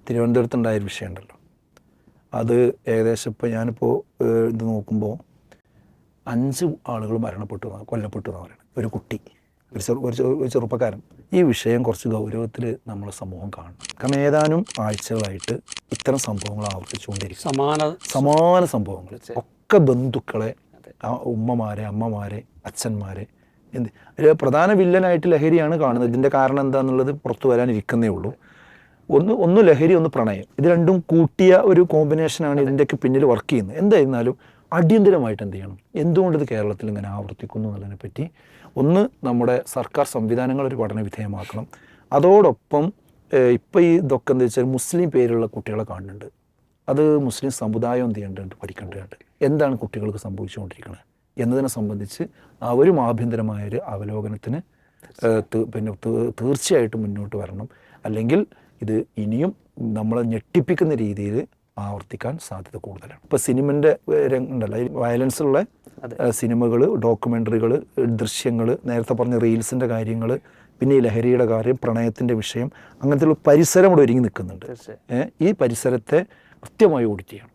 തിരുവനന്തപുരത്തുണ്ടായൊരു വിഷയമുണ്ടല്ലോ, അത് ഏകദേശം ഇപ്പോൾ ഞാനിപ്പോൾ ഇത് നോക്കുമ്പോൾ 5 ആളുകൾ കൊല്ലപ്പെട്ടു എന്ന് പറയുന്നത്. ഒരു കുട്ടി, ഒരു ചെറുപ്പക്കാരൻ. ഈ വിഷയം കുറച്ച് ഗൗരവത്തിൽ നമ്മൾ സമൂഹം കാണണം. കാരണം ഏതാനും ആഴ്ചകളായിട്ട് ഇത്തരം സംഭവങ്ങൾ ആവർത്തിച്ചുകൊണ്ടിരിക്കും. സമാന സംഭവങ്ങൾ ഒക്കെ ബന്ധുക്കളെ, ഉമ്മമാരെ, അമ്മമാരെ, അച്ഛന്മാരെ, പ്രധാന വില്ലനായിട്ട് ലഹരിയാണ് കാണുന്നത്. ഇതിൻ്റെ കാരണം എന്താണെന്നുള്ളത് പുറത്തു വരാനിരിക്കുന്നേ ഉള്ളൂ. ഒന്ന് ലഹരി, ഒന്ന് പ്രണയം. ഇത് രണ്ടും കൂട്ടിയ ഒരു കോമ്പിനേഷനാണ് ഇതിൻ്റെയൊക്കെ പിന്നിൽ വർക്ക് ചെയ്യുന്നത്. എന്തായിരുന്നാലും അടിയന്തരമായിട്ട് എന്ത് ചെയ്യണം, എന്തുകൊണ്ട് ഇത് കേരളത്തിൽ ഇങ്ങനെ ആവർത്തിക്കുന്നു എന്നുള്ളതിനെ പറ്റി ഒന്ന് നമ്മുടെ സർക്കാർ സംവിധാനങ്ങൾ ഒരു പഠന വിധേയമാക്കണം. അതോടൊപ്പം ഇപ്പോൾ ഈ ഇതൊക്കെ എന്താ വെച്ചാൽ മുസ്ലിം പേരുള്ള കുട്ടികളെ കാണുന്നുണ്ട്. അത് മുസ്ലിം സമുദായം എന്ത് ചെയ്യേണ്ടതുണ്ട്, പഠിക്കേണ്ടതുണ്ട്. എന്താണ് കുട്ടികൾക്ക് സംഭവിച്ചുകൊണ്ടിരിക്കുന്നത് എന്നതിനെ സംബന്ധിച്ച് അവരും ആഭ്യന്തരമായൊരു അവലോകനത്തിന് തീർച്ചയായിട്ടും മുന്നോട്ട് വരണം. അല്ലെങ്കിൽ ഇത് ഇനിയും നമ്മളെ ഞെട്ടിപ്പിക്കുന്ന രീതിയിൽ ആവർത്തിക്കാൻ സാധ്യത കൂടുതലാണ്. ഇപ്പോൾ സിനിമൻ്റെ രംഗമുണ്ടല്ലോ, വയലൻസുള്ള സിനിമകൾ, ഡോക്യുമെൻ്ററികൾ, ദൃശ്യങ്ങൾ, നേരത്തെ പറഞ്ഞ റീൽസിൻ്റെ കാര്യങ്ങൾ, പിന്നെ ഈ ലഹരിയുടെ കാര്യം, പ്രണയത്തിൻ്റെ വിഷയം, അങ്ങനത്തെ പരിസരം ഇവിടെ ഒരുങ്ങി നിൽക്കുന്നുണ്ട്. ഈ പരിസരത്തെ കൃത്യമായി ഓഡിറ്റ് ചെയ്യണം.